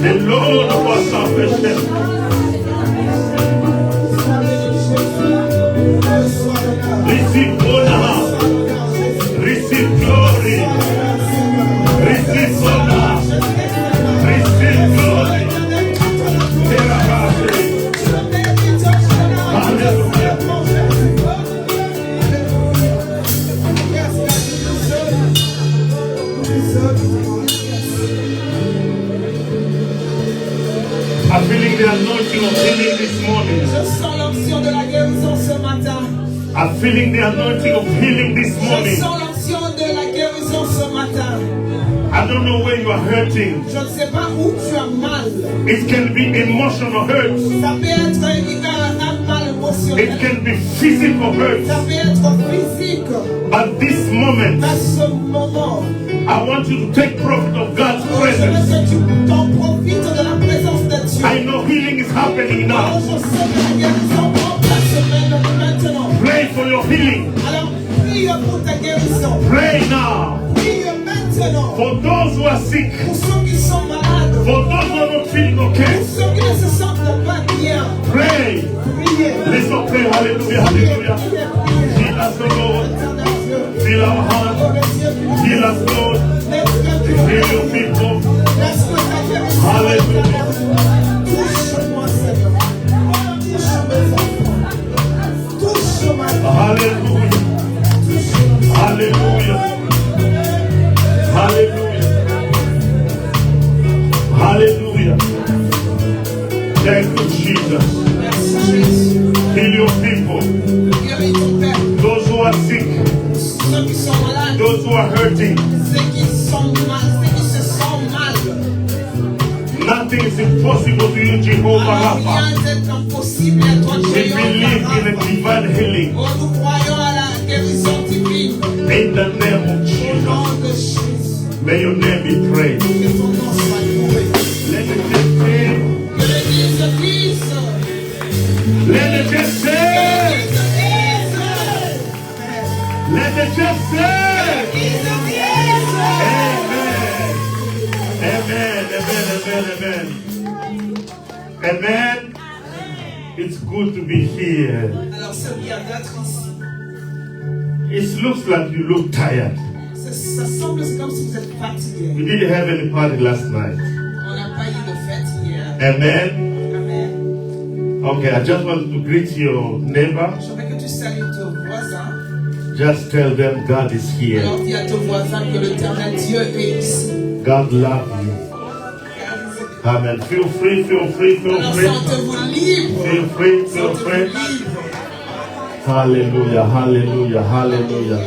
The Lord of our salvation. Receive honor. Receive glory. Receive honor. Receive glory. Hallelujah. I'm feeling the anointing of healing this morning. Je sens l'onction de la guérison ce matin. I'm feeling the anointing of healing this Je morning. sens l'onction de la guérison ce matin. I don't know where you are hurting. Je ne sais pas où tu as mal. It can be emotional hurt. Ça peut être un mal émotionnel. It can be physical hurt. Ça peut être physique. At this moment, À ce moment, I want you to take profit of God's je veux presence. que tu t'en profites de la présence de Dieu. I know healing is happening now. Je sais que la guérison prend place maintenant. Pray for your healing. Alors, prie pour ta guérison. Pray now. Prie maintenant. For those who are sick. Pour ceux qui sont malades. For those who are not feeling okay. Pour ceux qui ne se sentent pas bien. Pray. Priez. Let's all pray. Hallelujah. Hallelujah. Heal us, O Lord. Fill our hearts. Heal us, Lord. Heal your people. Hallelujah. Touche-moi, Seigneur. Touche mes enfants. Touche ma vie. Hallelujah. Hallelujah. Hallelujah. Hallelujah. Thank you, Jesus. Merci, Jésus. Heal your people. Guéris ton père. Those who are sick. Ceux qui sont malades. Those who are hurting. Ceux qui sont mal. Ceux qui se sentent mal. Nothing is impossible to you, Jehovah Alors, Rapha. rien n'est impossible à toi, We Jéhovah believe in a Rapha. divine healing. Oh, nous croyons à la guérison divine. In the name of Au Jesus. nom de Jésus. May your name be praised. Que ton nom soit loué. Let the dead say. Que l'Église dise. Let the dead say. Let the dead say. Amen. Amen. Amen. Amen. Amen. It's good to be here. Alors c'est bien d'être ici. It looks like you look tired. Ça semble c'est comme si vous êtes fatigué. We didn't have any party last night. On n'a pas eu de fête hier. Amen. Amen. Okay, I just wanted to greet your neighbor. Je veux que tu salues ton voisin. Just tell them God is here. Alors dis à ton voisin que l'Éternel Dieu est ici. God loves you. Amen. Feel free, feel free, feel Alors free. sentez-vous libre. Feel free, feel Sentez-vous free. libre. Hallelujah, hallelujah, hallelujah.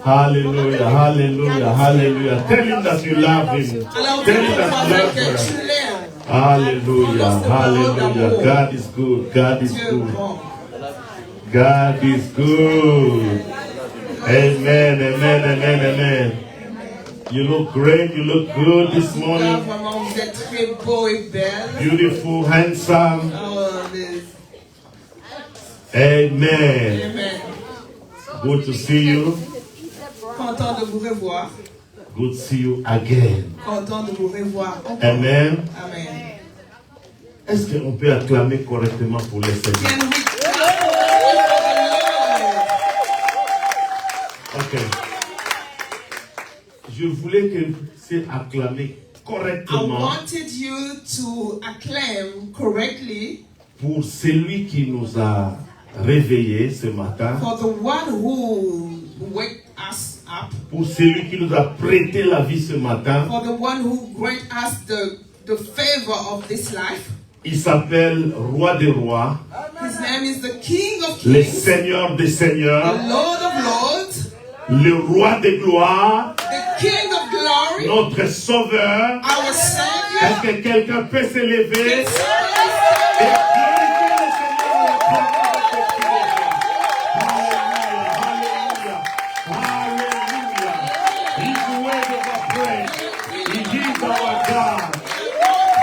Hallelujah, hallelujah, hallelujah. Tell him that you love him. Alors dis Tell à him ton that you voisin love que her. tu l'aimes. Hallelujah, hallelujah. God is good, God is Dieu est good. bon. God is good. Amen, amen, amen, amen. You look great, you look good this Là, morning. vraiment, vous êtes très beau et belle. Beautiful, handsome. Oh, Amen. amen. Good to see you. Content de vous revoir. Good to see you again. Content de vous revoir. Amen. Amen. Est-ce qu'on peut acclamer correctement pour les Seigneurs? Can we clap for the Lord? Ok. Je voulais que vous puissiez acclamer I correctement wanted you to acclaim correctly pour celui qui nous a réveillés ce matin, for the one who wake us up, pour celui qui nous a prêté la vie ce matin. for the one who grant us the favor of this life. Il s'appelle Roi des Rois, His name is the King of le Kings, Seigneur des the Seigneurs, Lord of Lords, le Roi des Gloires, the King of Glory, notre Sauveur. our Savior. Est-ce que quelqu'un peut se lever et Can glorifier le Seigneur et acclamer avec Hallelujah, hallelujah, hallelujah. He's worthy of our praise. He is our God.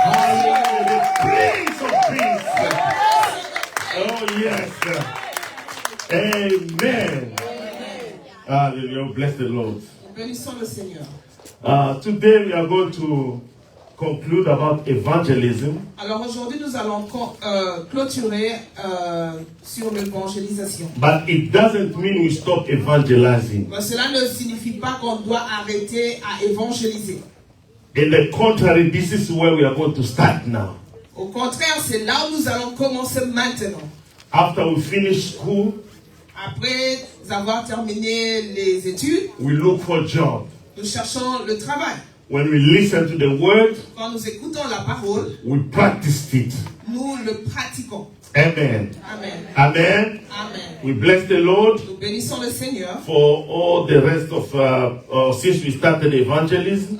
Hallelujah, the Prince of Peace. Oh yes. Amen. Hallelujah. Bless the Lord. Bénissons le Seigneur. Today we are going to conclude about evangelism. Alors aujourd'hui, nous allons clôturer sur l'évangélisation. But it doesn't mean we stop evangelizing. Mais cela ne signifie pas qu'on doit arrêter à évangéliser. In the contrary, this is where we are going to start now. Au contraire, c'est là où nous allons commencer maintenant. After we finish school, Après avoir terminé les études, we look for a job. nous cherchons le travail. When we listen to the word, Quand nous écoutons la parole, we practice it. nous le pratiquons. Amen. Amen. Amen. Amen. We bless the Lord Nous bénissons le Seigneur. for all the rest of, since we started evangelism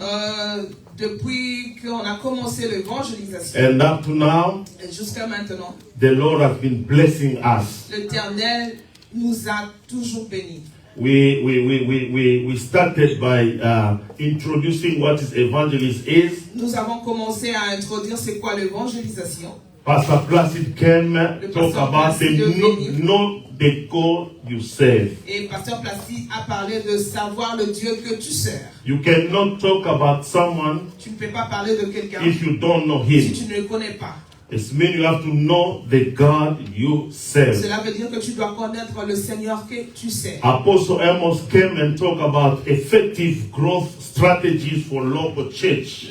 Depuis qu'on a commencé l'évangélisation and up to now, et jusqu'à maintenant, the Lord has been blessing us. l'Éternel nous a toujours bénis. We started by introducing what is evangelism is. Nous avons commencé à introduire c'est quoi l'évangélisation. Pastor Placid came talk Pasteur about Placide the know the God you serve. Et Pasteur Placide a parlé de savoir le Dieu que tu sers. You cannot talk about someone Tu ne peux pas parler de quelqu'un if you don't know si him. tu ne le connais pas. It means you have to know the God you serve. Cela veut dire que tu dois connaître le Seigneur que tu sers. Apostle Amos came and talk about effective growth strategies for local church.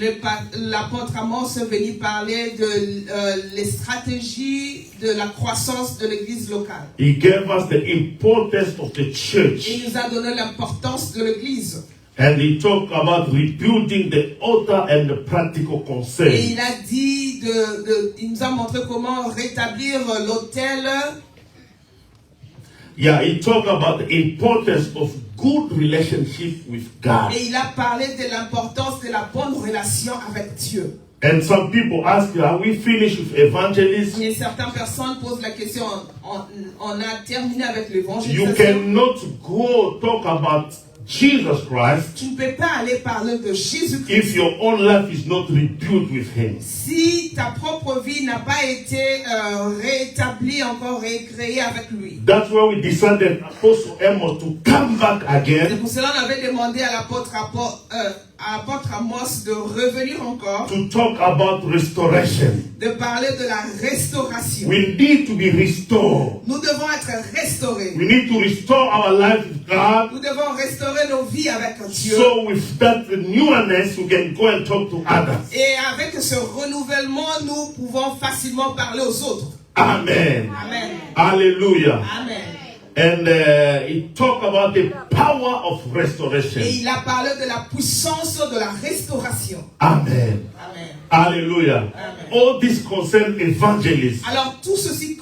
L'apôtre Amos est venu parler de les stratégies de la croissance de l'église locale. He gave us the importance of the church. Il nous a donné l'importance de l'église. And he talked about rebuilding the altar and the practical Et concerns. il a dit, il nous a montré comment rétablir l'autel. Yeah, he talked about the importance of good relationship with God. Et il a parlé de l'importance de la bonne relation avec Dieu. And some people ask, are we finished with evangelism? Et certaines personnes posent la question, on a terminé avec You l'évangélisation. cannot go talk about Jesus Christ Tu ne peux pas aller parler de Jésus-Christ if your own life is not rebuilt with him. si ta propre vie n'a pas été réétablie, encore récréée avec lui. That's why we decided Apostle Amos to come back C'est again pour cela qu'on avait demandé à l'apôtre Amos de revenir encore, to talk about restoration. de parler de la restauration. We need to be restored. Nous devons être restaurés. We need to restore our life with God. Nous devons restaurer nos vies avec Dieu. So with that newness, we can go and talk to others. Et avec ce renouvellement, nous pouvons facilement parler aux autres. Amen. Amen. Hallelujah. Amen. And he talked about the power of Et restoration. il a parlé de la puissance de la restauration. Amen. Amen. Hallelujah. Amen. All this concern evangelism. Alors tout ceci,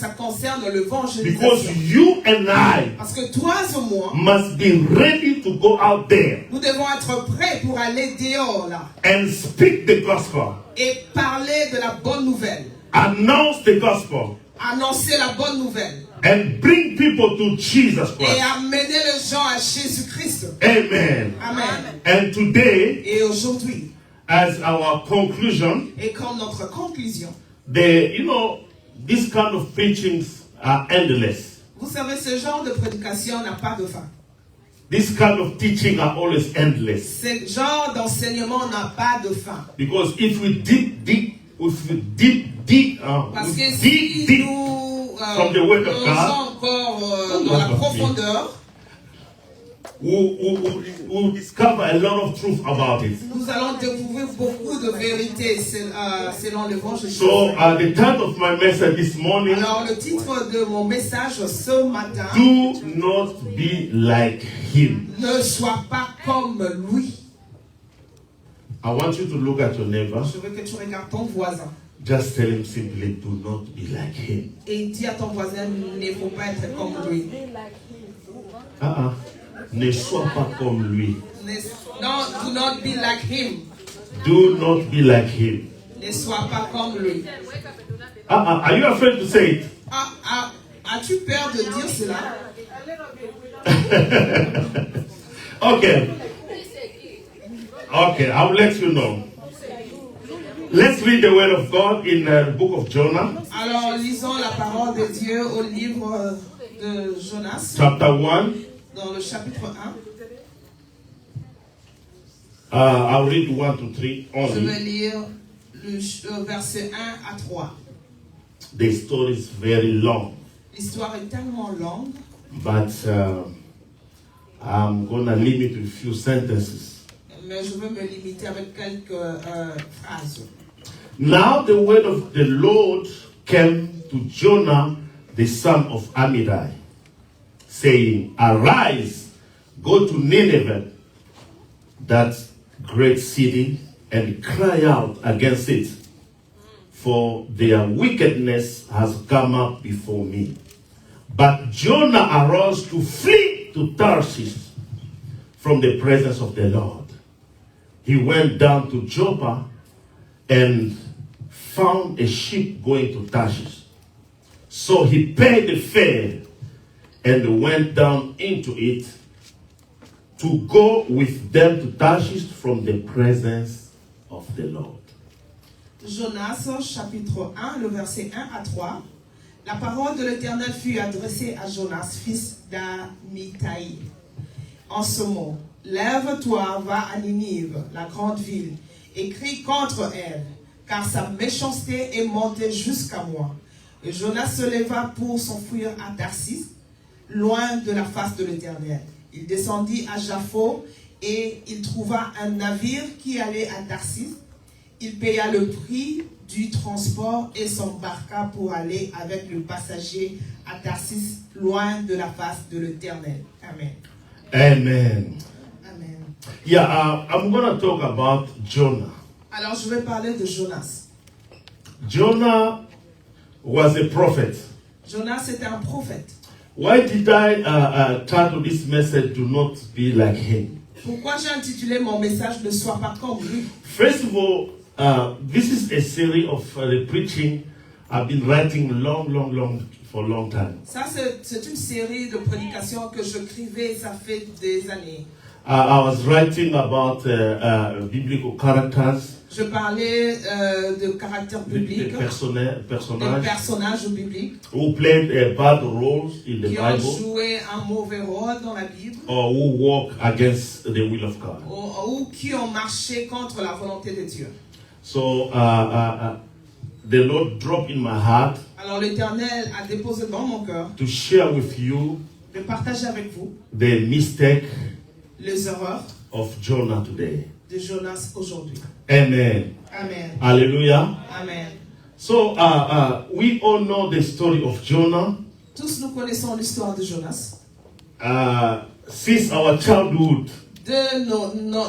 ça concerne Because l'évangélisation. you and I Parce que toi et moi, must be ready to go out there nous devons être prêts pour aller dehors là and speak the gospel. et parler de la bonne nouvelle. Announce the gospel. Annoncer la bonne nouvelle. And bring people to Jesus Et Christ. amener les gens à Jésus-Christ. Amen. Amen. And today, Et aujourd'hui, as our conclusion, et comme notre conclusion, this kind of preachings are endless. vous savez, ce genre de prédication n'a pas de fin. This kind of teaching are always endless. Ce genre d'enseignement n'a pas de fin. Because if we dig Parce que si nous from the word of plongeons God, encore dans la profondeur, we'll discover a lot of truth about it. nous allons découvrir beaucoup de vérités selon l'évangile. So the title of my message this morning, Alors le titre de mon message ce matin, do not be like him. ne sois pas comme lui. I want you to look at your neighbor. Je veux que tu regardes ton voisin Just tell him simply, do not be like him. et dis à ton voisin, il ne faut pas être comme lui. Ne sois pas comme lui. Non, do not be like him. Do not be like him. Ne sois pas comme lui. Are you afraid to say it? As-tu peur de dire cela? Okay. Okay, I'll let you know. Let's read the word of God in the book of Jonah. Alors, lisons la parole de Dieu au livre de Jonas, Chapter 1. dans le chapitre 1. I'll read 1 to 3 Je only. vais lire le verset 1 à 3. The story is very long, L'histoire est tellement longue, but I'm going to limit to a few sentences. mais je veux me limiter avec quelques phrases. Now the word of the Lord came to Jonah, the son of Amittai, saying, Arise, go to Nineveh, that great city, and cry out against it, for their wickedness has come up before me. But Jonah arose to flee to Tarshish from the presence of the Lord. He went down to Joppa and found a ship going to Tarshish. So he paid the fare and went down into it to go with them to Tarshish from the presence of the Lord. Jonas, chapitre 1, le verset 1 à 3. La parole de l'Éternel fut adressée à Jonas, fils d'Amittai, en ce mot. Lève-toi, va à Ninive, la grande ville, et crie contre elle, car sa méchanceté est montée jusqu'à moi. Et Jonas se leva pour s'enfuir à Tarsis, loin de la face de l'Éternel. Il descendit à Jaffo et il trouva un navire qui allait à Tarsis. Il paya le prix du transport et s'embarqua pour aller avec le passager à Tarsis, loin de la face de l'Éternel. Amen. Amen. Amen. Yeah, I'm going to talk about Jonah. Alors je vais parler de Jonas. Jonah was a prophet. Jonas était un prophète. Why did I title this message, Do Not Be Like Him? Pourquoi j'ai intitulé mon message Ne sois pas comme lui? First of all, this is a series of the preaching I've been writing for a long time. Ça, c'est une série de prédications que j'écrivais, ça fait des années. I was writing about biblical characters, Je parlais de caractères bibliques, des personnages personnages bibliques who played bad roles in the qui ont Bible joué un mauvais rôle dans la Bible or who walk against the will of God. ou qui ont marché contre la volonté de Dieu. So the Lord dropped in my heart Alors l'Éternel a déposé dans mon cœur to share with you de partager avec vous the mistake les erreurs of Jonah today. de Jonas aujourd'hui. Amen. Amen. Hallelujah. Amen. So we all know the story of Jonah. Tous nous connaissons l'histoire de Jonas. Since our childhood, De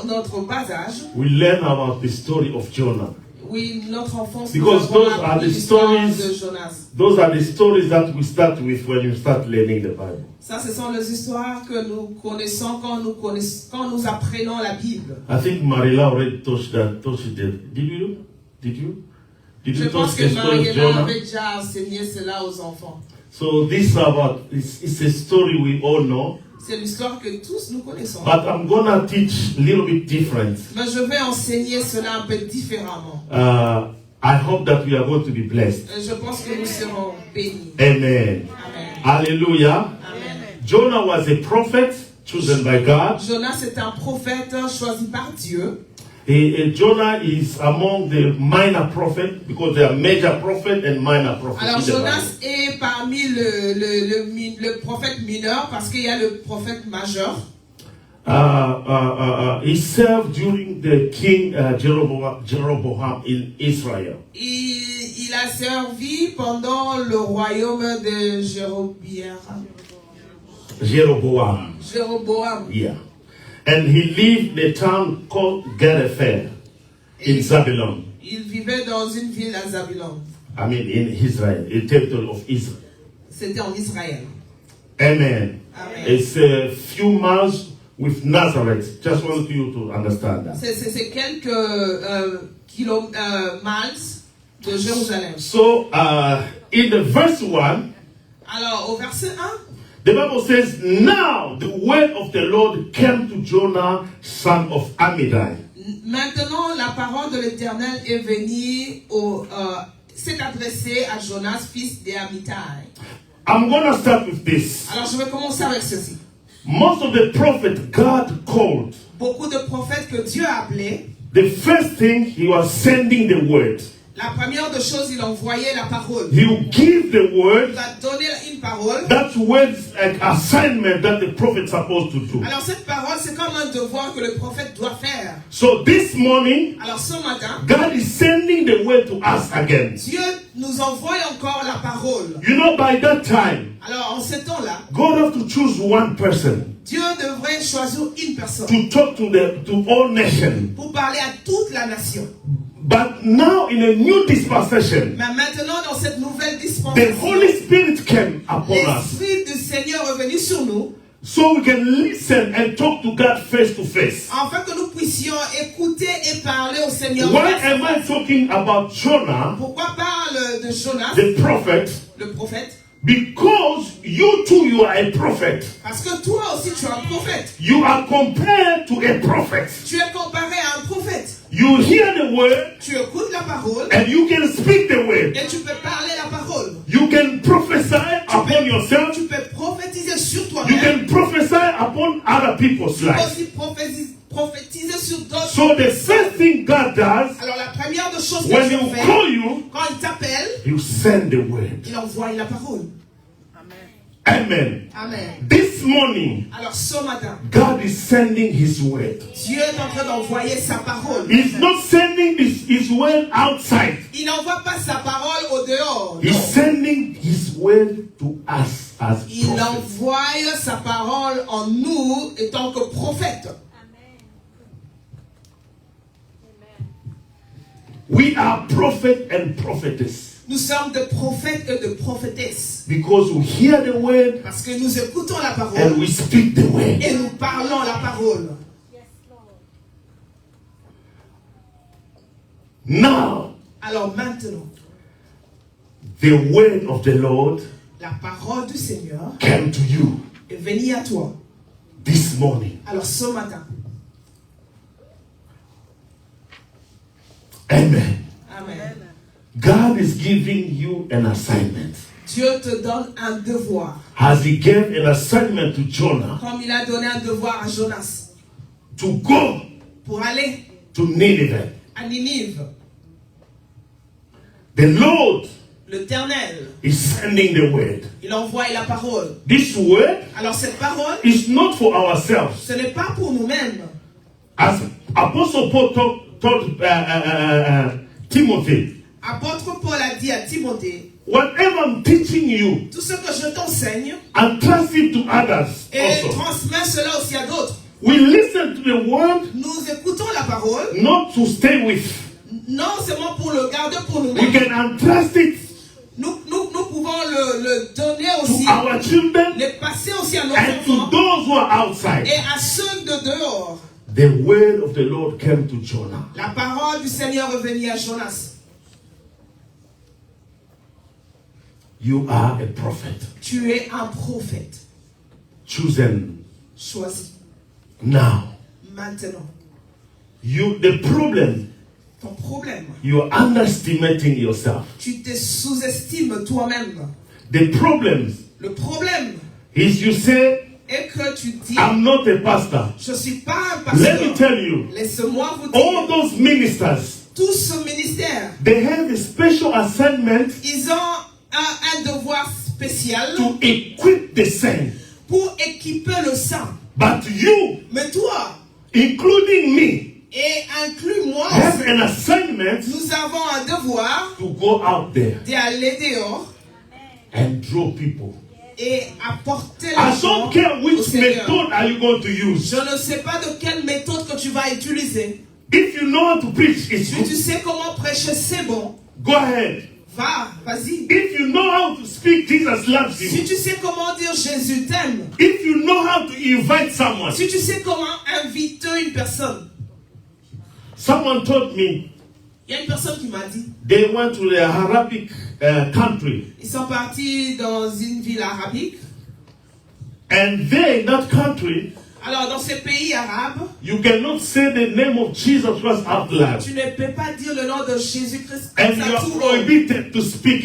notre bas âge, we learn about the story of Jonah. oui, notre enfance, Because nous avons those are appris the l'histoire stories- de Jonas. Those are the stories that we start with when you start learning the Bible. Ça, ce sont les histoires que nous connaissons quand nous apprenons la Bible. I think Marilla already touched it. Did you Je touch pense the que story of Mariella Jonah? avait déjà enseigné cela aux enfants. So this it's a story we all know, C'est l'histoire que tous nous connaissons. but I'm gonna teach a little bit different. Mais je vais enseigner cela un peu différemment. I hope that we are going to be blessed. Et je pense que nous serons bénis. Amen. Amen. Hallelujah. Amen. Jonah was a prophet chosen by God. Jonas est un prophète choisi par Dieu. Jonah is among the minor prophets because there are major prophets and minor prophets. Alors in the Jonas est parmi le prophète mineur parce qu'il y a le prophète majeur. He served during the king Jeroboam in Israel. Il a servi pendant le royaume de Jéroboam. Yeah. And he lived in a town called Gerether in Zabulon. Il vivait dans une ville à Zabulon. I mean in Israel, a territory of Israel. C'était en Israël. Amen. Amen. It's a few miles with Nazareth. Just want you to understand that. C'est quelques miles de Jérusalem. So in the verse 1, Alors au verset 1, the Bible says, now the word of the Lord came to Jonah, son of Amittai. maintenant la parole de l'Éternel est venue s'est adressée à Jonas, fils d'Amittai. I'm going to start with this. Alors je vais commencer avec ceci. Most of the prophets God called beaucoup de prophètes que Dieu a appelés, the first thing, he was sending the word. la première des choses, il envoyait la parole. He will give the word. Il va donner une parole. That word's like assignment that the prophet's supposed to do. Alors cette parole, c'est comme un devoir que le prophète doit faire. So this morning, Alors ce matin, God is sending the word to us again. Dieu nous envoie encore la parole. You know, by that time, Alors en ce temps-là, God have to choose one person Dieu devrait choisir une personne to talk to all nations. pour parler à toute la nation. But now in a new dispensation, Mais maintenant, dans cette nouvelle the dispensation, Holy Spirit came upon us. l'Esprit du Seigneur est venu sur nous, So we can listen and talk to God face to face. afin que nous puissions écouter et parler au Seigneur. Why am I talking about Jonah, Pourquoi parle de Jonas, the prophet? le prophète? Because you too, you are a prophet. Parce que toi aussi, tu es un prophète. You are compared to a prophet. Tu es comparé à un prophète. You hear the word Tu écoutes la parole and you can speak the word. et tu peux parler la parole. You can prophesy upon yourself. Tu peux prophétiser sur You toi-même. can prophesy upon other people's Tu peux lives. aussi prophétiser sur d'autres. So the first thing God does, Alors la première des choses que when Dieu He fait, call you, quand il t'appelle, He send the word. il envoie la parole. Amen. Amen. This morning, Alors ce matin, God is sending His word. Dieu est en train d'envoyer sa parole. He's not sending His word outside. Il n'envoie pas sa parole au dehors. He's Non. sending His word to us as Il prophets. envoie sa parole en nous en tant que prophète. We are prophet and prophetess Nous sommes des prophètes et des prophétesses. because we hear the word Parce que nous écoutons la and parole we speak the word. et nous parlons la parole. Now, Alors maintenant, the word of the Lord la parole du Seigneur came to you est venue à toi. this morning. Alors ce matin, Amen. Amen. God is giving you an assignment. Dieu te donne un devoir. As He gave an assignment to Jonah Comme il a donné un devoir à Jonas to go pour aller to Nineveh. à Ninive. The Lord L'Éternel, is sending the word. il envoie la parole. This word Alors cette parole, is not for ourselves. ce n'est pas pour nous-mêmes. As Apostle Paul told Timothy, Apôtre Paul a dit à Timothée, whatever I'm teaching you, tout ce que je t'enseigne, entrust it to others et also. transmets cela aussi à d'autres. We listen to the word Nous écoutons la parole, not to stay with. non seulement pour le garder pour We nous-mêmes. can entrust it Nous pouvons le donner to aussi, our children le passer aussi à nos and to enfants those who are outside. et à ceux de dehors. The word of the Lord came to Jonah. La parole du Seigneur est venue à Jonas. You are a prophet, Tu es un prophète chosen choisi. now. Maintenant, The problem, ton problème, you're underestimating yourself. tu te sous-estimes toi-même. The problem Le problème is you say, est que tu dis, I'm not a pastor. je ne suis pas un Let me pasteur. tell you, Laissez-moi vous all dire, those ministers, tout ce ministère, they have a special assignment ils ont un devoir spécial to equip the saints. pour équiper le saint. But you, Mais toi, including me, et inclus moi have aussi, an assignment nous avons un devoir to go out there d'aller dehors and draw people. et apporter I les gens don't care au which Seigneur. method are you going to use. Je ne sais pas de quelle méthode que tu vas utiliser. If you know how to preach, it's Si tu good. sais comment prêcher, c'est bon. Go ahead. Va, vas-y. If you know how to speak, Jesus loves Si you. tu sais comment dire Jésus t'aime, If you know how to invite someone. si tu sais comment inviter une personne, Someone told me il y a une personne qui m'a dit, they went to the Arabic country, ils sont partis dans une ville arabique. and there in that country, Alors dans ces pays arabes, you cannot say the name of Jesus Christ out loud, tu ne peux pas dire le nom de Jésus-Christ comme and ça you are tout haut. prohibited to speak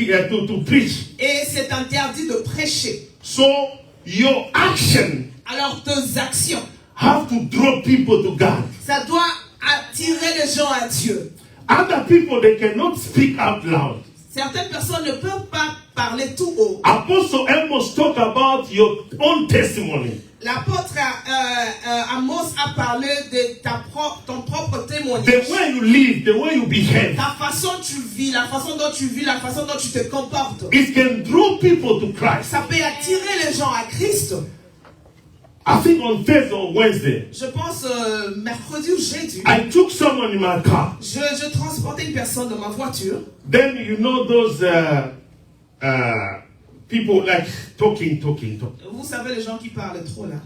to preach. Et c'est interdit de prêcher. So your action Alors tes actions have to draw people to God. Ça doit attirer les gens à Dieu. Other people, they cannot speak out loud. Certaines personnes ne peuvent pas parler tout haut. Apostle Amos talk about your own testimony. L'apôtre Amos a parlé de ton propre témoignage. The way you live, the way you behave. Ta façon dont tu vis, la façon dont tu vis, la façon dont tu te comportes. It can draw people to Christ. Ça peut attirer les gens à Christ. I think on Thursday or Wednesday, Je pense mercredi ou jeudi. I took someone in my car. Je transportais une personne dans ma voiture. Then you know those people like talking. Vous savez les gens qui parlent trop là.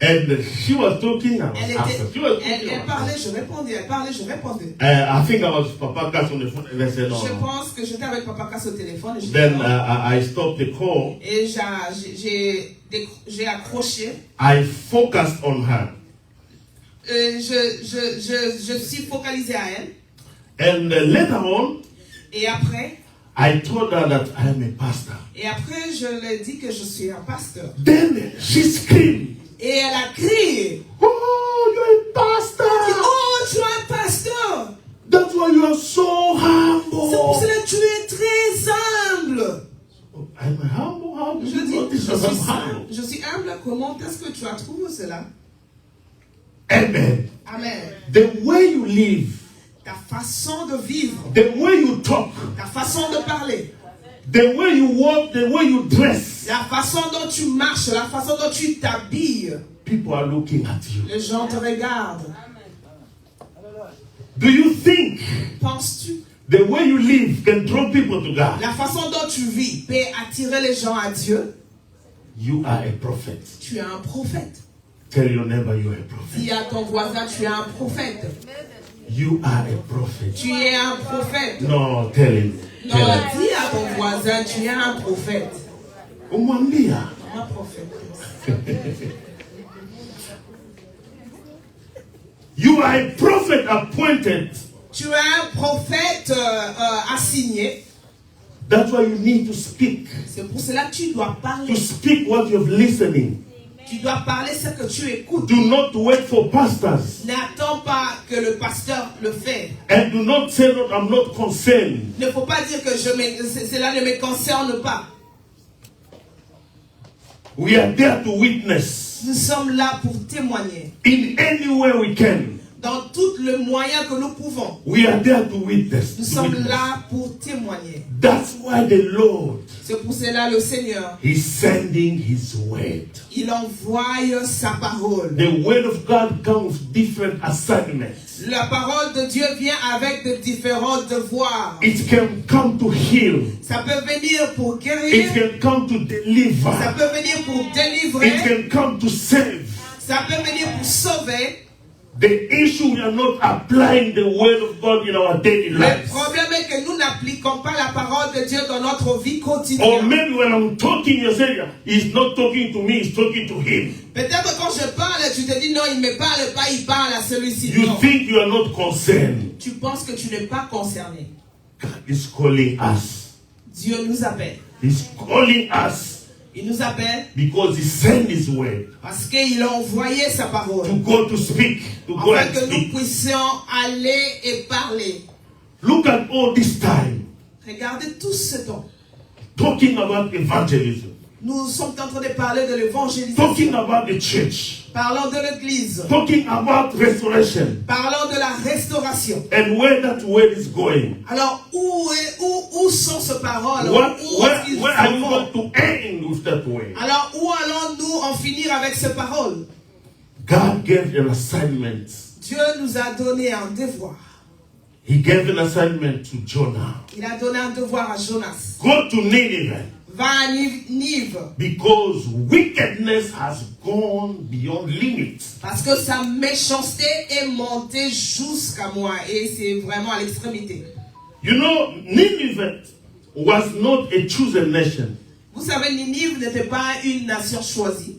And she was talking, I was asking. She was talking. Elle parlait, je répondais. Elle parlait, je répondais. I think I was Papa Gas on the phone and I said no. Je pense que j'étais avec Papa Cass au téléphone. Et Then I stopped the call. Et j'ai accroché. I focused on her. Je suis focalisé à elle. And later on, Et après, I told her that I am a pastor. je lui ai dit que je suis un pasteur. Then she screamed. Et elle a crié. Oh, you're a pastor. Oh, tu es un pasteur. That's why you are so humble. C'est pour cela que tu es très humble. I'm humble. How do Je you dis, know this? I'm humble. je suis humble. Comment est-ce que tu as trouvé cela? Amen. Amen. The way you live, Ta façon de vivre, the way you talk, ta façon de parler, the way you walk, the way you dress, la façon dont tu marches, la façon dont tu t'habilles, people are looking at you. les gens te regardent. Do you think Penses-tu? the way you live can draw people to God? La façon dont tu vis peut attirer les gens à Dieu. You are a prophet. Tu es un prophète. Tell your neighbor you are a prophet. Dis à ton voisin, tu es un prophète. You are a prophet. Tu es un prophète. No, tell him. Non, dis à ton voisin, tu es un prophète. Umwambia. Un prophète. You are a prophet appointed. Tu es un prophète assigné. That's why you need to speak. C'est pour cela que tu dois parler. To speak what you're listening. Tu dois parler ce que tu écoutes. Do not wait for pastors. N'attends pas que le pasteur le fait. And do not say that I'm not concerned. Ne faut pas dire que cela ne me concerne pas. We are there to witness. Nous sommes là pour témoigner. In any way we can. Dans tout le moyen que nous pouvons. We are there to witness. Nous sommes là pour témoigner. That's why the Lord, C'est pour cela le Seigneur, He's sending His word. il envoie sa parole. The word of God comes with different assignments. La parole de Dieu vient avec de différents devoirs. It can come to heal. Ça peut venir pour It guérir. can come to deliver. Ça peut venir pour It délivrer. can come to save. Ça peut venir pour sauver. The issue, we are not applying the word of God in our daily Le lives. problème est que nous n'appliquons pas la parole de Dieu dans notre vie Or quotidienne. maybe when I'm talking, you say, He's not talking to me, He's talking to Him. Peut-être quand je parle, tu te dis non, il ne me parle pas, il parle à celui-ci. You Non. think you are not concerned. Tu penses que tu n'es pas concerné. God is calling us. Dieu nous appelle. He's calling us Il nous appelle because He sent His word parce qu'il a envoyé sa parole. to go to speak, to go Afin and que nous speak. puissions aller et parler. Look at all this time Regardez tout ce temps. talking about evangelism, Nous sommes en train de parler de l'évangélisation. talking about the church, Parlons de l'église. talking about restoration, Parlons de la restauration. and where that word is going. Alors, où sont ces paroles? What, Où est-ce qu'ils where are you vont? going to end with that word? Alors, où allons-nous en finir avec ces paroles? God gave an assignment. Dieu nous a donné un devoir. He gave an assignment to Jonah. Il a donné un devoir à Jonas. Go to Nineveh Va à Nive. because wickedness has gone beyond limits. Parce que sa méchanceté est montée jusqu'à moi. Et c'est vraiment à l'extrémité. You know, Nineveh was not a chosen nation, Vous savez, Ninive n'était pas une nation choisie.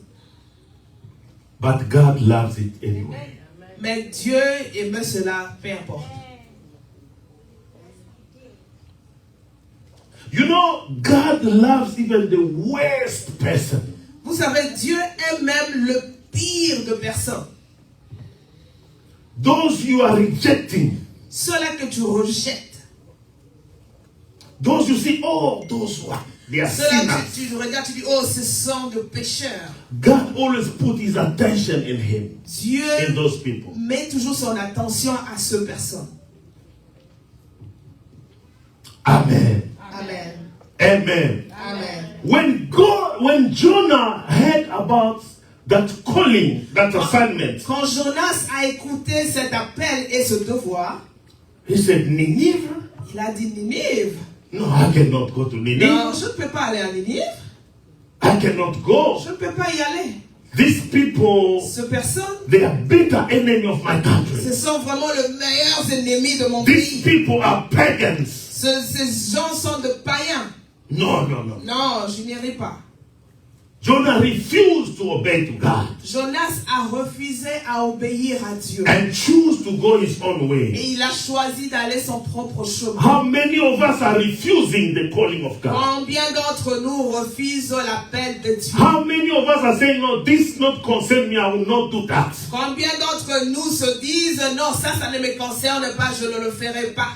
but God loves it anyway. Mais Dieu aimait cela, peu importe. You know, God loves even the worst person. Vous savez, Dieu aime même le pire de personnes. those you are rejecting, ceux-là que tu rejettes, those you see, oh, those one, they are ceux-là que sinners. tu regardes, tu dis, oh, ce sont de pécheurs. God always put his attention in him, Dieu in those people. met toujours son attention à ces personnes. Amen. Amen. Amen. Amen. When Jonah heard about that calling, that assignment, Quand Jonas a écouté cet appel et ce devoir, he said, Nineveh? il a dit Ninive. No, I cannot go to Nineveh. Non, je ne peux pas aller à Ninive. I cannot go. Je ne peux pas y aller. These people, Ces personnes, they are bitter enemy of my ce country. sont vraiment les meilleurs ennemis de mon These pays. people are pagans. Ces gens sont de païens. No, no, no. Non, je n'irai pas. Jonah refused to obey to God Jonas a refusé à obéir à Dieu. and choose to go his own way. Et il a choisi d'aller son propre chemin. How many of us are refusing the calling of God? Combien d'entre nous refusent l'appel de Dieu? How many of us are saying, no, this not concern me, I will not do that? Combien d'entre nous se disent, non, ça ne me concerne pas, je ne le ferai pas.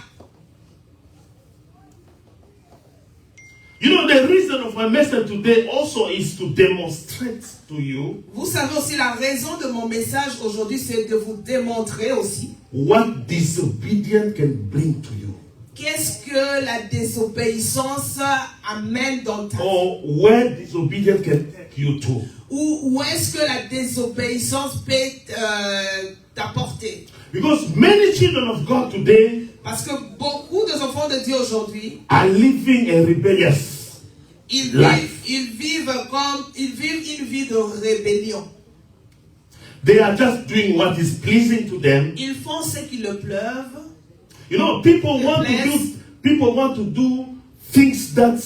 You know, the reason of my message today also is to demonstrate to you Vous savez aussi la raison de mon message aujourd'hui, c'est de vous démontrer aussi what disobedience can bring to you, qu'est-ce que la désobéissance amène dans ta vie. or where disobedience can take you to. Où est-ce que la désobéissance peut t'apporter? Because many children of God today Parce que beaucoup des enfants de Dieu aujourd'hui, are living a rebellious ils life. vivent une vie de rébellion. They are just doing what is pleasing to them. Ils font ce qui leur pleuve. You know, people want to do things that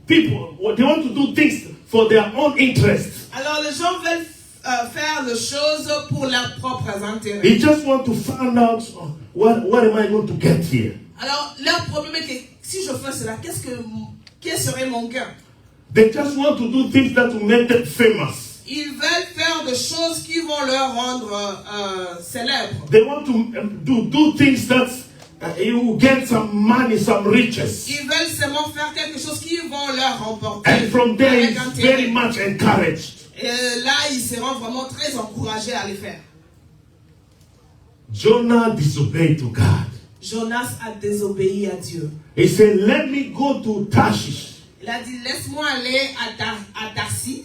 they want to do things for their own interest. Alors les gens veulent faire les choses pour leurs propres intérêts. They just want to find out what am I going to get here. Alors leur problème est que si je fais cela, quel serait mon gain? They just want to do things that will make them famous. Ils veulent faire des choses qui vont leur rendre célèbres. They want to do things that you will get some money, some riches. Ils veulent seulement faire quelque chose qui vont leur remporter. And from there, avec it's intérêt. very much encouraged. Et là, ils seront vraiment très encouragés à les faire. Jonah disobeyed to God. Jonas a désobéi à Dieu. He said, let me go to Tarshish. Il a dit, laisse-moi aller à Tarsis.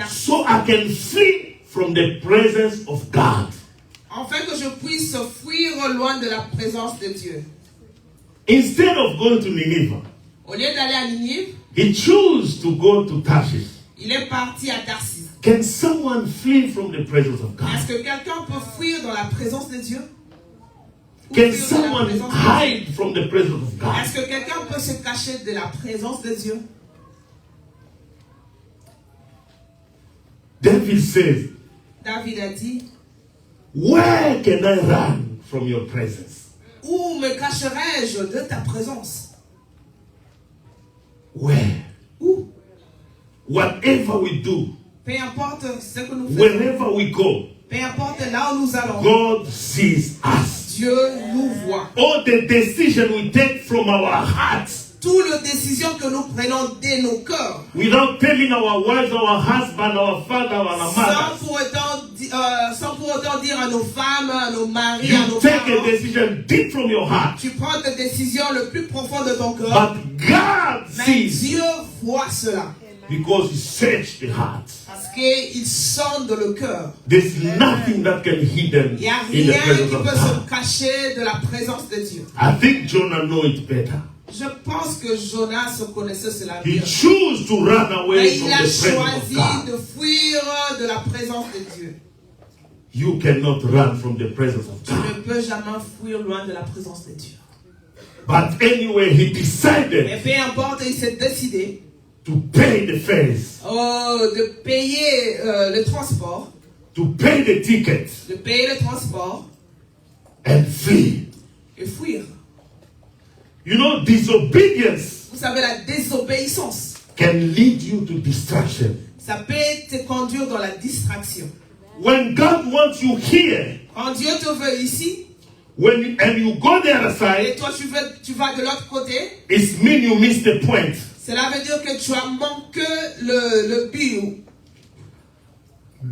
So I can flee from the presence of God. Afin que je puisse fuir loin de la présence de Dieu. Instead of going to Nineveh, Au lieu d'aller à Ninive, he chose to go to Tarshish. il est parti à Tarsis. Can someone flee from the presence of God? Est-ce que quelqu'un peut fuir dans la présence de Dieu? Ou Can fuir de la someone présence de Dieu? hide from the presence of God? Est-ce que quelqu'un peut se cacher de la présence de Dieu? David says, David a dit, where can I run from your presence? où me cacherai-je de ta présence? Where? Où? Whatever we do, Peu importe ce que nous faisons, wherever we go, peu importe là où nous allons, God sees us. Dieu nous voit. All the decision we take from our hearts, Toutes les décisions que nous prenons de nos cœurs, without telling our wives, our husband, our father, our mother, sans pour autant dire à nos femmes, à nos maris, à you nos take a parents, decision deep from your heart. tu prends tes décisions le plus profond de ton cœur. But God Mais sees Dieu voit cela. because He searched the heart. Parce qu'il sonde le cœur. There's nothing that can hidden Il n'y a in the rien presence qui of peut God. se cacher de la présence de Dieu. I think Jonah know it better. Je pense que Jonas connaissait cela He bien. chose to run away Mais from il a the presence of choisi God. de fuir de la présence de Dieu. You cannot run from the presence of Tu God. ne peux jamais fuir loin de la présence de Dieu. But anyway, he Mais decided peu importe, il s'est décidé to pay the fares, de payer le transport, to pay the tickets, de payer le transport and flee. et fuir. You know, disobedience Vous savez, la désobéissance, can lead you to destruction. Ça peut te conduire dans la distraction. When God wants you here, Quand Dieu te veut ici, and you go the other et side, toi tu vas de l'autre côté, it means you miss the point. cela veut dire que tu as manqué le but.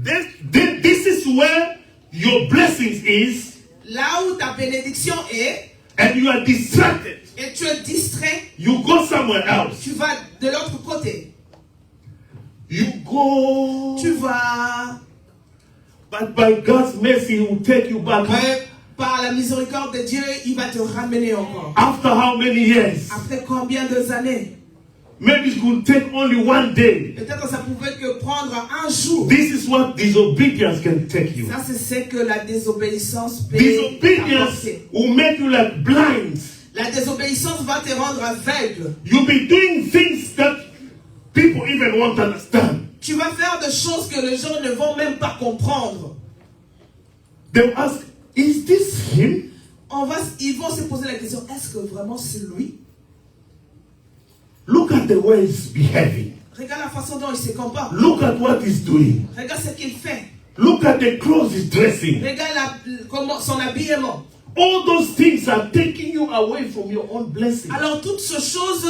This is where your blessings is, Là où ta bénédiction est, and you are distracted. et tu es distrait, You go somewhere else. tu vas de l'autre côté. You go, Tu vas, but by God's mercy, He will take you back. mais par la miséricorde de Dieu, il va te ramener encore. After how many years? Après combien d'années? Maybe it could take only one day. Peut-être que ça pouvait que prendre un jour. This is what disobedience can take you. Ça, c'est ce que la désobéissance peut Disobedience apporter. will make you like blind. La désobéissance va te rendre aveugle. You'll be doing things that people even won't understand. Tu vas faire des choses que les gens ne vont même pas comprendre. They'll ask, is this him? Ils vont se poser la question, est-ce que vraiment c'est lui? Look at the way he's behaving. Regarde la façon dont il se comporte. Look at what he's doing. Regarde ce qu'il fait. Look at the clothes he's dressing. Regarde son habillement. All those things are taking you away from your own blessing. Alors toutes ces choses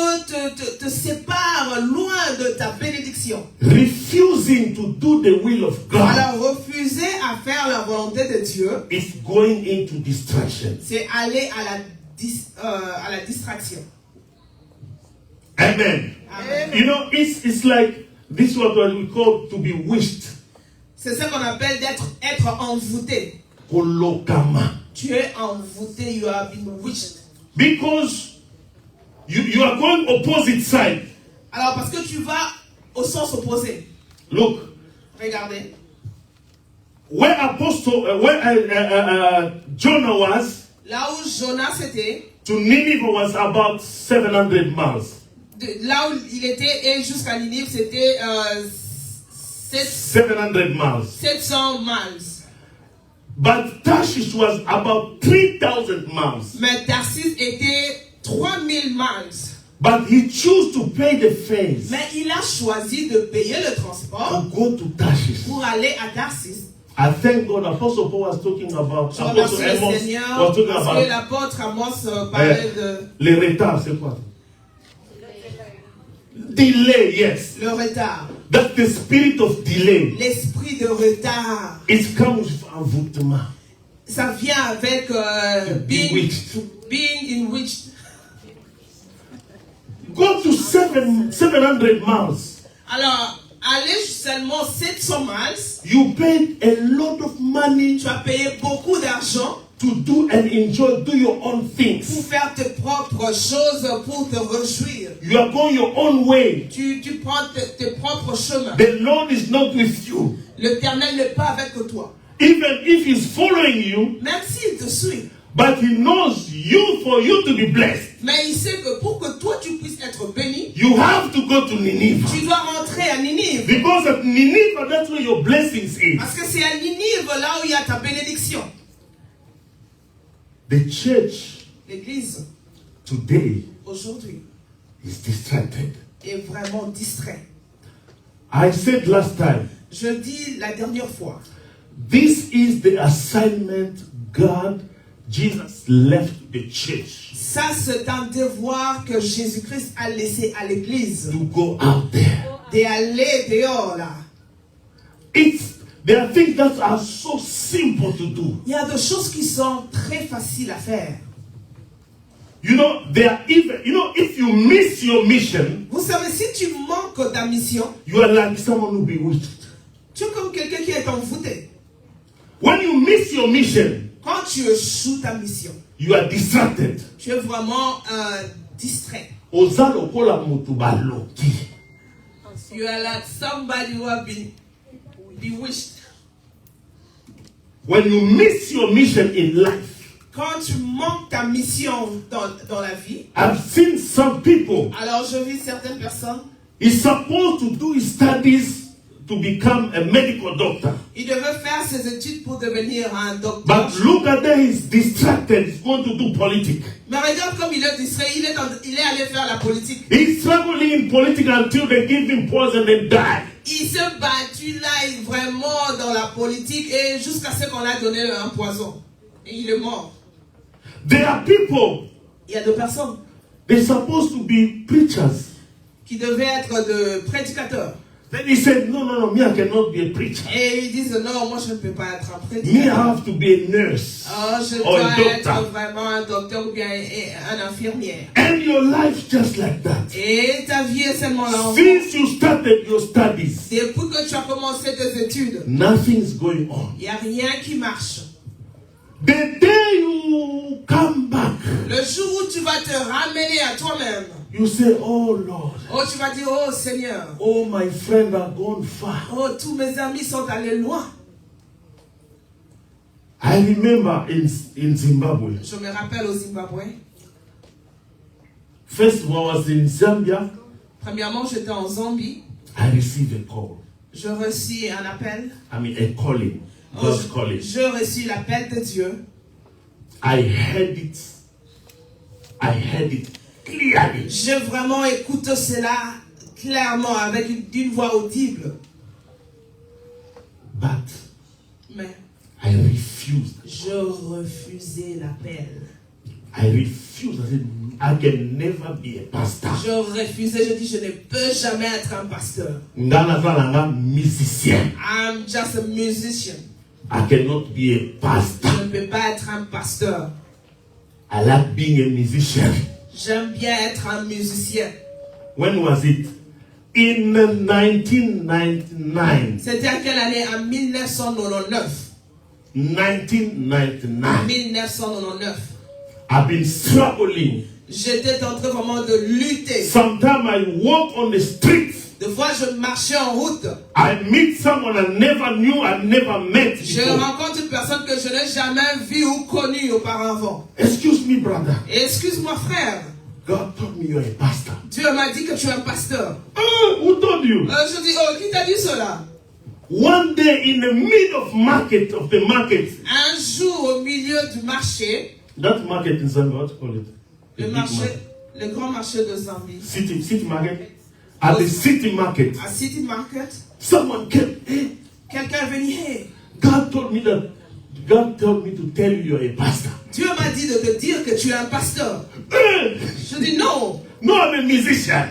te séparent loin de ta bénédiction. Refusing to do the will of God Alors refuser à faire la volonté de Dieu, is going into distraction. c'est aller à la distraction. Amen. Amen. You know, it's like this is what we call to be wished. C'est ce qu'on appelle être envoûté. Kolokama. Tu es envoûté, you have been wished. Because you are going opposite side. Alors parce que tu vas au sens opposé. Look, Regardez. where Jonah was Là où Jonas était, to Nineveh was about 700 miles. Là où il était et jusqu'à Ninive, c'était 700 miles. 700 miles. But Tarshish was about 3,000 miles. Mais Tarsis était 3000 miles. But he chose to pay the fares Mais il a choisi de payer le to transport go to Tarshish. pour aller à Tarsis. I thank God. Apostle Paul was talking about. Je remercie Apostle le Amos Seigneur was talking parce que about l'apôtre Amos parlait de les retards. C'est quoi? Delay. Yes, le retard. that's the spirit of delay. L'esprit de retard. It comes with envoûtement. Ça vient avec Bewitched. being bewitched. Go to 700 miles. Alors, aller seulement 700 miles, You paid a lot of money tu as payé beaucoup d'argent to do and enjoy, do your own pour things. faire tes propres choses, pour te réjouir. You are going your own way. Tu prends tes propres chemins. The Lord is not with you. L'Éternel n'est pas avec toi. Even if He's following you, Même s'il te suit. but He knows you for you to be blessed. Mais il sait que pour que toi tu puisses être béni, You have to go to Nineveh. tu dois rentrer à Ninive. Because at Nineveh, that's where your blessings is. Parce que c'est à Ninive là où il y a ta bénédiction. The church L'église, today aujourd'hui, is distracted. est vraiment distrait. I said last time, Je dis la dernière fois, this is the assignment Jesus left the church ça c'est un devoir que Jésus-Christ a laissé à l'église. to go out there. D'aller dehors là. There are things that are so simple to do. Il y a des choses qui sont très faciles à faire. You know, if you miss your mission, Vous savez, si tu manques ta mission, you are like someone who bewitched. tu es comme quelqu'un qui est envoûté. When you miss your mission, Quand tu échoues ta mission, you are distracted. tu es vraiment distrait. Ozalo kola mutu baloki. You are like somebody who have been bewitched. When you miss your mission in life, Quand tu manques ta mission dans la vie, I've seen some people, alors je vis certaines personnes, he's supposed to do his studies to become a medical doctor. il devait faire ses études pour devenir un docteur. But look at that, he's distracted, he's going to do politics. Mais regarde comme il est distrait, il est allé faire la politique. He's struggling in politics until they give him poison and die. Il s'est battu là, vraiment dans la politique, et jusqu'à ce qu'on a donné un poison. Et il est mort. There are people, Il y a 2 personnes they're supposed to be preachers. qui devaient être de prédicateurs. Then he said, no, me, I cannot be a preacher. Et ils disent, non, moi je ne peux pas être un Me, I prédicateur. have to be a nurse Oh, je or dois a être doctor. vraiment un docteur ou bien un infirmière. And your life just like that. Et ta vie est seulement là. Since you started your studies, Depuis que tu as commencé tes études, nothing's going on. il n'y a rien qui marche. The day you come back, Le jour où tu vas te ramener à toi-même, you say, oh Lord, oh, tu vas dire, oh Seigneur, oh my friend are gone far. oh, tous mes amis sont allés loin. I remember in Zimbabwe, Je me rappelle au Zimbabwe. first when I was in Zambia, Premièrement, j'étais en Zambie. I received a call. Je reçus un appel. I mean a calling, Oh, God's calling. je reçus l'appel de Dieu. I heard it clearly. J'ai vraiment écouté cela clairement avec d'une voix audible. But Mais I refused. je refusais l'appel. I refused. I said, I can never be a pastor. Je refusais, je dis, je ne peux jamais être un pasteur. Ngana zalanga musicien. I'm just a musician. I cannot be a pastor. Je ne peux pas être un pasteur. I like being a musician. J'aime bien être un musicien. When was it? In 1999. C'était à quelle année? En 1999. 1999. 1999. I've been struggling. J'étais en train vraiment de lutter. Sometimes I walk on the streets. Des fois, je marchais en route. I meet someone I never knew, I never met Je before. rencontre une personne que je n'ai jamais vue ou connue auparavant. Excuse me, brother. Excuse-moi, frère. God told me you're a pastor. Dieu m'a dit que tu es un pasteur. Who told you? Je dis, oh, qui t'a dit cela? One day in the middle of the market. Un jour, au milieu du marché, That market in Zambia, what do you call it? The le big marché, market. le grand marché de Zambie, City market. At the city market, à City Market, someone came. Hey, quelqu'un est venu, hey, God told me to tell you you're a pastor. Dieu m'a dit de te dire que tu es un pasteur. Hey, Je dis non. no, I'm a musician.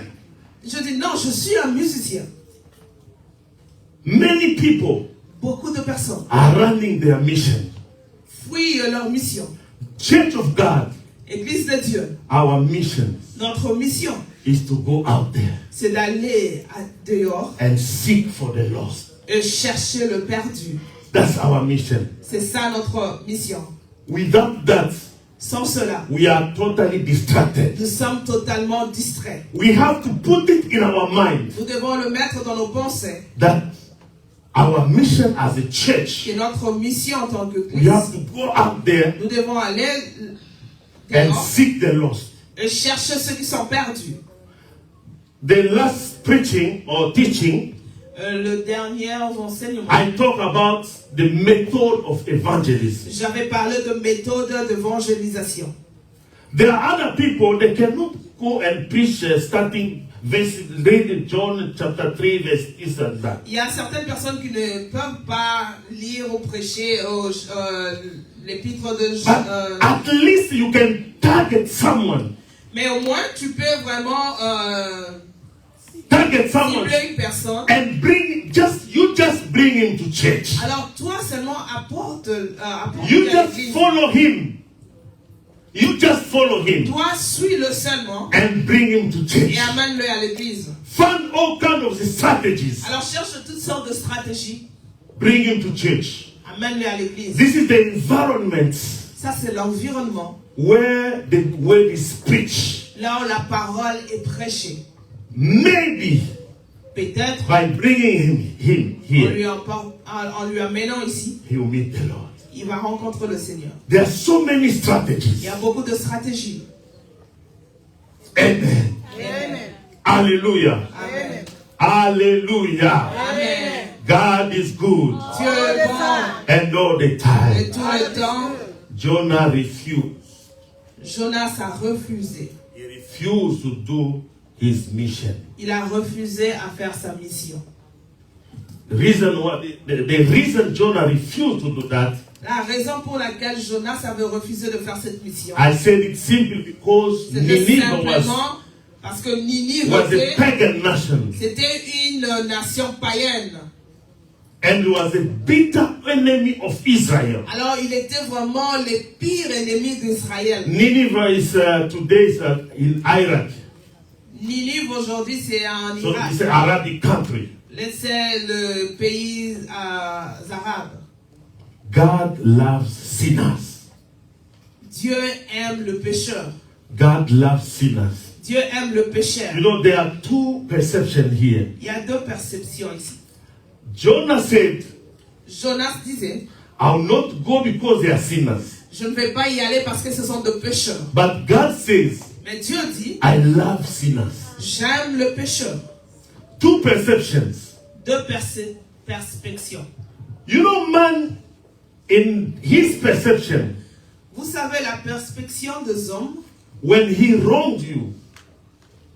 Je dis non, je suis un musicien. Many people Beaucoup de personnes are running their mission. fuient leur mission. Church of God, Église de Dieu, our mission notre mission, is to go out there c'est d'aller dehors and seek for the lost. et chercher le perdu. That's our mission. C'est ça notre mission. Without that, Sans cela, we are totally distracted. nous sommes totalement distraits. We have to put it in our mind Nous devons le mettre dans nos pensées. that our mission as a church, Que notre mission en tant we have qu'Église, to go out there nous devons aller and dehors seek the lost. et chercher ceux qui sont perdus. The last preaching or teaching, Le dernier enseignement, I talk about the method of evangelism. j'avais parlé de méthode d'évangélisation. There are other people that cannot go and preach starting verse, read John chapter 3 verse this and that. Il y a certaines personnes qui ne peuvent pas lire ou prêcher l'épître de Jean. But at least you can target someone. Mais au moins, tu peux vraiment Target someone cibler une personne. and just bring him to church. Alors, toi seulement apporte You à just l'église. follow him. You just follow him Toi, suis-le seulement and bring him to church. et amène-le à l'église. Find all kinds of strategies. Alors, cherche toutes sortes de stratégies. Bring him to church. Amène-le à l'église. This is the environment Ça, c'est l'environnement. where the word is preached. Là où la parole est prêchée. Maybe Peut-être, by bringing him here, en lui amenant ici, he will meet the Lord. il va rencontrer le Seigneur. There are so many Il strategies. y a beaucoup de stratégies. Amen. Amen. Hallelujah. Amen. Hallelujah. Amen. God is good. Dieu est bon. And all the Et time. tout le temps, Jonah refused. Jonas a refusé. He refused to do his mission. Il a refusé à faire sa mission. The reason Jonah refused to do that, La raison pour laquelle Jonas avait refusé de faire cette mission, I said it simply because c'était Nineveh simplement parce que Ninive was a pagan nation c'était une nation païenne. and was a bitter enemy of Israel. Alors il était vraiment le pire ennemi d'Israël. Nineveh is today in Iraq, Ninive aujourd'hui c'est en so Irak. it's an Arabic country. C'est le pays arabe. God loves sinners. Dieu aime le pécheur. God loves sinners. Dieu aime le pécheur. You know, there are two perceptions here. Il y a deux perceptions ici. Jonah said, Jonas disait, I'll not go because they are sinners. je ne vais pas y aller parce que ce sont des pécheurs. But God says, Mais Dieu dit, I love sinners. j'aime le pécheur. Two perceptions. Deux perspectives. You know, man, in his perception, Vous savez, la perspective des hommes, when he wronged you,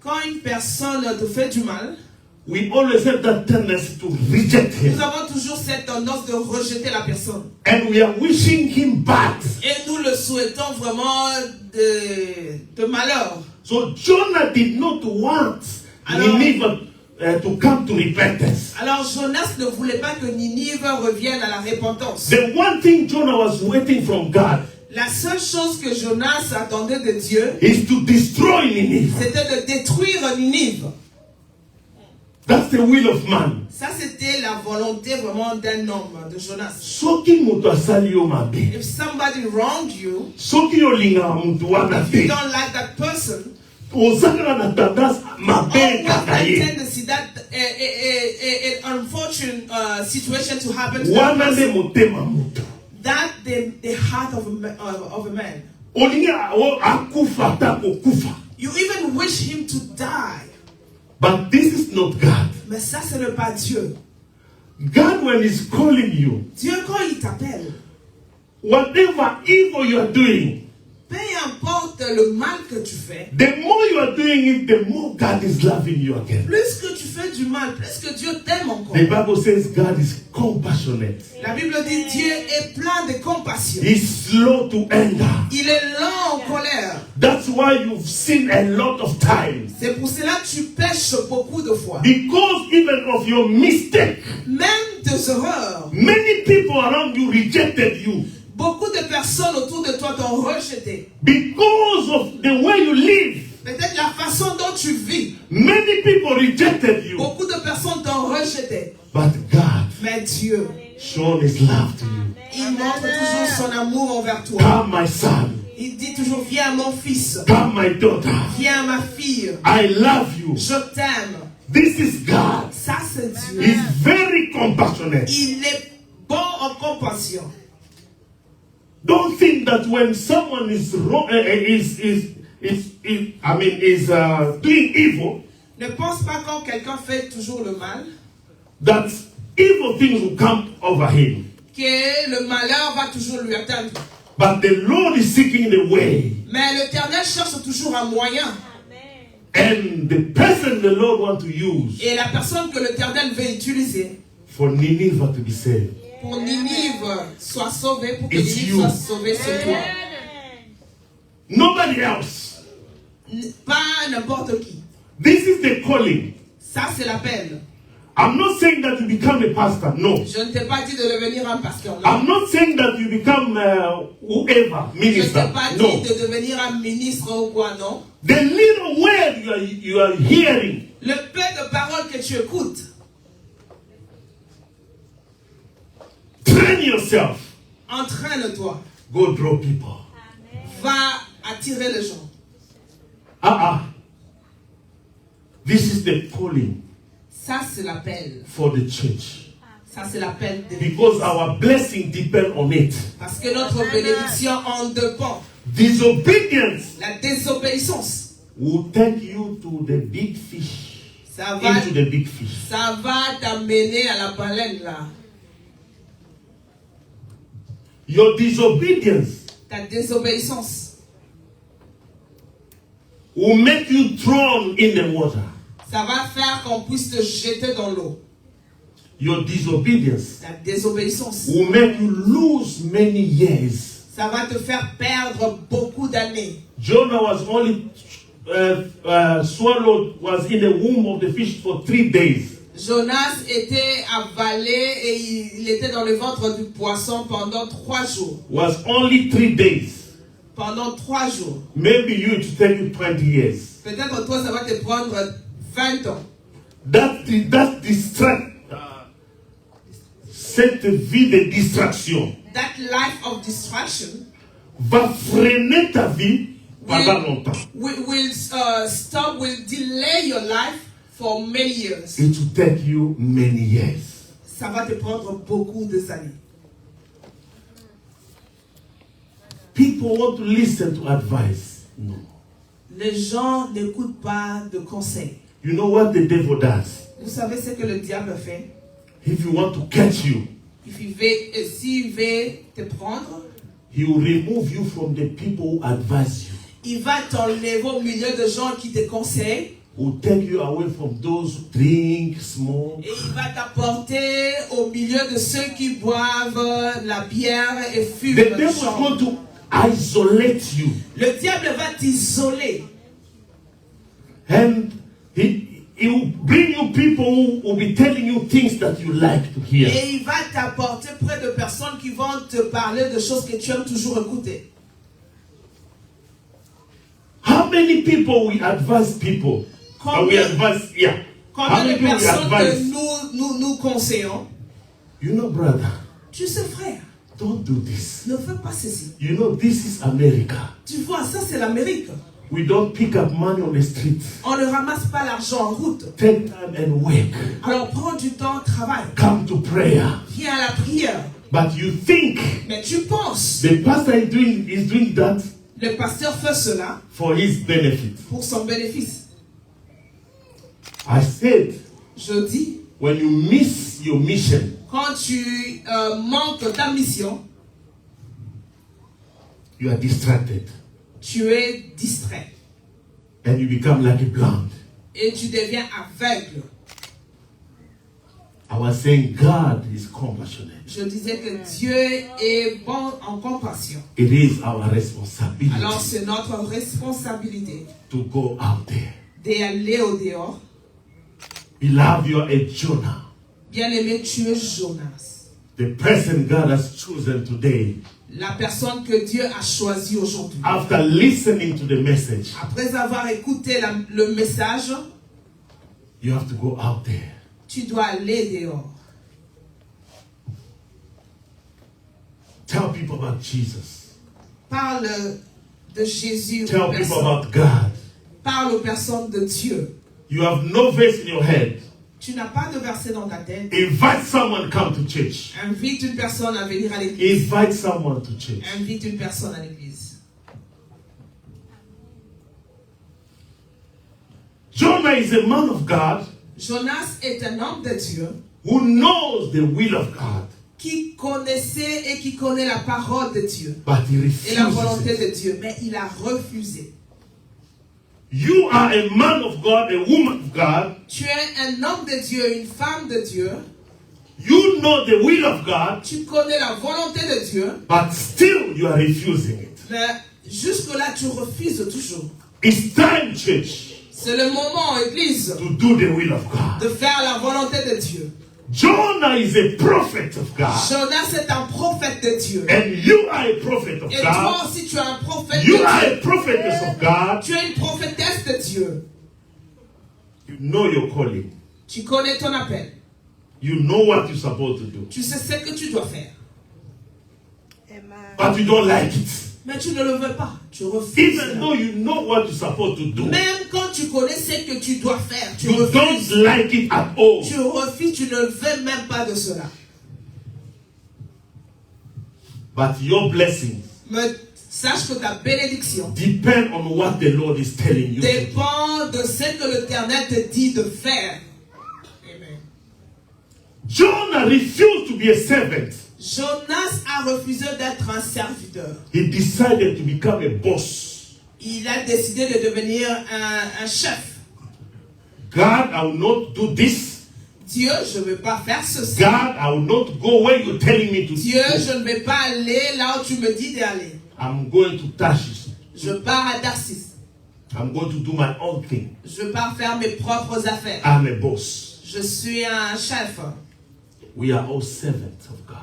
quand une personne te fait du mal, we always have that tendency to reject him. nous avons toujours cette tendance de rejeter la personne. And we are wishing him bad. Et nous le souhaitons vraiment de malheur. So Jonah did not want Alors- Nineveh to come to repentance. Alors Jonas ne voulait pas que Ninive revienne à la repentance. The one thing Jonah was waiting from God La seule chose que Jonas attendait de Dieu, is to destroy Nineveh. c'était de détruire Ninive. That's the will of man. Ça, c'était la volonté vraiment d'un homme, de Jonas. Soki moto asali yo mabe. If somebody wronged you, Soki olingaka moto wana if you te. don't like that person, Ozakaka na tendance mabe always kaka that ye. tendency, that an unfortunate situation to happen to that Wana nde person, motema moto. that the heart of a man. Olingi akufa ata kokufa. You even wish him to die. But this is not God. Mais ça, ce n'est pas Dieu. God, when He's calling you, Dieu, quand il t'appelle, whatever evil you are doing, peu importe le mal que tu fais, the more you are doing it, the more God is loving you again. plus que tu fais du mal, plus que Dieu t'aime encore. The Bible says God is compassionate. La Bible dit Dieu est plein de compassion. He's slow to anger. Il est lent en colère. That's why you've sinned a lot of times. C'est pour cela que tu pêches beaucoup de fois. Because even of your mistake, Même tes erreurs, many people around you rejected you. beaucoup de personnes autour de toi t'ont rejeté. Because of the way you live, Peut-être la façon dont tu vis. many people rejected you. Beaucoup de personnes t'ont rejeté. But God Mais Dieu, shown His love to you. il montre toujours son amour envers toi. Come, my son. Il dit toujours, viens mon fils, Come, my daughter. viens ma fille, I love you. je t'aime. This is God. Ça c'est Dieu. He's very compassionate. Il est bon en compassion. Don't think that when someone is wrong, doing evil, Ne pense pas quand quelqu'un fait toujours le mal, that evil things will come over him. que le malheur va toujours lui atteindre. But the Lord is seeking the way. Mais l'Éternel cherche toujours un moyen. And the person the Lord wants to use Et la personne que l'Éternel veut utiliser for Nineveh to be saved. pour Ninive soit sauvée, pour que It's Ninive you. soit sauvée, c'est toi. Nobody else. Pas n'importe qui. This is the calling. Ça, c'est l'appel. I'm not saying that you become a pastor. No. Je ne t'ai pas dit de devenir un pasteur. Non. I'm not saying that you become whoever, Je ne minister. t'ai pas dit No. de devenir un ministre ou quoi, non. The little word you are hearing, Le peu de paroles que tu écoutes, train yourself. entraîne-toi. Go draw people. Va attirer les gens. This is the calling Ça, c'est l'appel. for the church. Ça, c'est l'appel de Because our blessing depends on it. Parce que notre bénédiction en dépend. Disobedience La désobéissance, will take you to the big fish. ça va Into the big fish. t'amener à la baleine là. Your disobedience Ta désobéissance, will make you thrown in the water. ça va faire qu'on puisse te jeter dans l'eau. your disobedience La désobéissance. will make you lose many years. Ça va te faire perdre beaucoup d'années. Jonah was only swallowed, was in the womb of the fish for 3 days. Jonas était avalé et il était dans le ventre du poisson pendant 3 jours. Was only 3 days. Pendant 3 jours. Maybe you it will take you 20 years. Peut-être toi, ça va te prendre 20 ans. Cette vie de distraction That life of distraction va freiner ta vie pendant longtemps. will delay your life for many years. It will take you many years. Ça va te prendre beaucoup d'années. People want to listen to advice. No. Les gens n'écoutent pas de conseils. You know what the devil does? Vous savez ce que le diable fait? If you want to catch you, S'il veut te prendre, he will remove you from the people who advise you. il va t'enlever au milieu de gens qui te conseillent. Will take you away from those who drink, smoke. Et il va t'apporter au milieu de ceux qui boivent la bière et fument. The devil is going to isolate you. Le diable va t'isoler. And he will bring you people who will be telling you things that you like to hear. Et il va t'apporter près de personnes qui vont te parler de choses que tu aimes toujours écouter. How many people we advise people? Combien de personnes que nous conseillons? You know, brother, Tu sais, frère, don't do this. ne fais pas ceci. You know, this is America. Tu vois, ça c'est l'Amérique. We don't pick up money on the street. On ne ramasse pas l'argent en route. Take time and work. Alors prends du temps, travaille. Come to prayer. Viens à la prière. But you think Mais tu penses, the pastor is doing that le pasteur fait cela for his benefit. pour son bénéfice. I said, Je dis, when you miss your mission, quand tu manques ta mission, you are distracted tu es distrait and you become like a blind. et tu deviens aveugle. I was saying God is compassionate. Je disais que Dieu est bon en compassion. It is our responsibility Alors c'est notre responsabilité to go out there. d'aller au dehors. Beloved, you are a Jonah. Bien-aimé, tu es Jonas. The person God has chosen today, La personne que Dieu a choisie aujourd'hui. after listening to the message, Après avoir écouté le message, you have to go out there. tu dois aller dehors. Tell people about Jesus. Parle de Jésus aux Tell people personnes. about God. Parle aux personnes de Dieu. You have no verse in your head. Tu n'as pas de verset dans ta tête. Invite someone come to church. Invite une personne à venir à l'église. Invite someone to church. Invite une personne à l'église. Jonah is a man of God Jonas est un homme de Dieu who knows the will of God, qui connaissait et qui connaît la parole de Dieu but he et la volonté refuses it. de Dieu, mais il a refusé. You are a man of God, a woman of God. Tu es un homme de Dieu, une femme de Dieu. You know the will of God, Tu connais la volonté de Dieu, but still you are refusing it. mais jusque-là, tu refuses toujours. It's time, church, C'est le moment, Église, to do the will of God. de faire la volonté de Dieu. Jonah is a prophet of God. Jonas est un prophète de Dieu. And you are a prophet of Et toi God. aussi, tu es un prophète You de are a Dieu. prophetess of God. Tu es une prophétesse de Dieu. You know your calling. Tu connais ton appel. You know what you're supposed to do. Tu sais ce que tu dois faire. But you don't like it. Mais tu ne le veux pas. Tu refuses. Even though you know what you're supposed to do, Même quand tu connais ce que tu dois faire, tu you refuses. don't like it at all. Tu refuses, tu ne veux même pas de cela. But your blessings Mais sache que ta bénédiction depend on what the Lord is telling you to do. dépend de ce que l'Éternel te dit de faire. Amen. Jonah refused to be a servant. Jonas a refusé d'être un serviteur. He decided to become a boss. Il a décidé de devenir un chef. God, I will not do this. Dieu, je ne veux pas faire ceci. God, I will not go where you're telling me to Dieu, go. je ne vais pas aller là où tu me dis d'aller. I'm going to Tarshish. Je pars à Tarsis. I'm going to do my own thing. Je pars faire mes propres affaires. I'm a boss. Je suis un chef. We are all servants of God.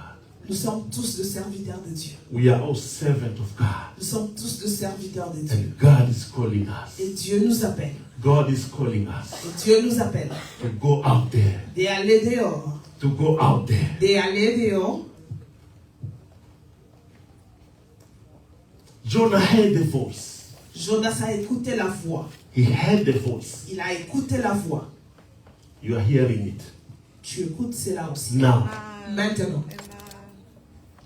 Nous sommes tous des serviteurs de Dieu. We are all servants of God. Nous sommes tous des serviteurs de Dieu. And God is calling us. Et Dieu nous appelle. God is calling us Et Dieu nous appelle. to go out there. D'aller dehors. To go out there. D'aller dehors. Jonah heard the voice. Jonas a écouté la voix. He heard the voice. Il a écouté la voix. You are hearing it. Tu écoutes cela aussi. Now. Maintenant.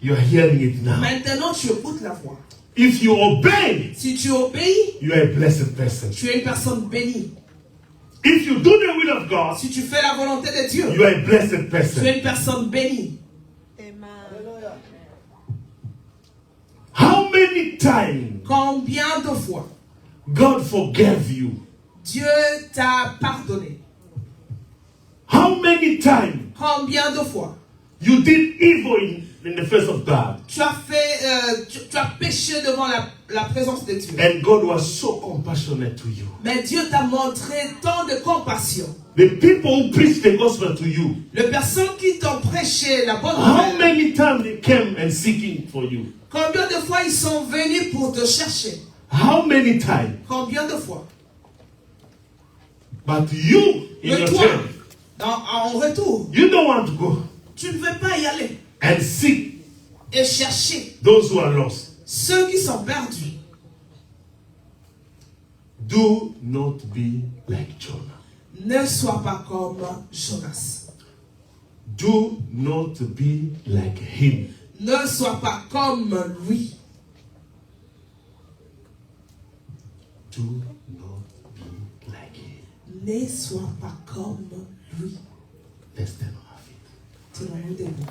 You are hearing it now. Maintenant, tu écoutes la voix. If you obey, Si tu obéis, you are a blessed person. tu es une personne bénie. If you do the will of God, Si tu fais la volonté de Dieu, you are a blessed tu person. es une personne bénie. How many times Combien de fois God forgave you? Dieu t'a pardonné? How many times Combien de fois you did evil in the face of God? tu as fait, tu as péché devant la présence de Dieu? And God was so compassionate to you. Mais Dieu t'a montré tant de compassion. The people who preach the gospel to you, Les personnes qui t'ont prêché la bonne how nouvelle, many times they came and seeking for you? combien de fois ils sont venus pour te chercher? How many times? Combien de fois? But you, in Mais your toi, turn, en retour, you don't want to go tu ne veux pas y aller and seek et chercher those who are lost. ceux qui sont perdus. Do not be like Jonah. Ne sois pas comme Jonas. Do not be like him. Ne sois pas comme lui. Do not be like him. Ne sois pas comme lui. Let's stand on our feet. Tenons-nous debout.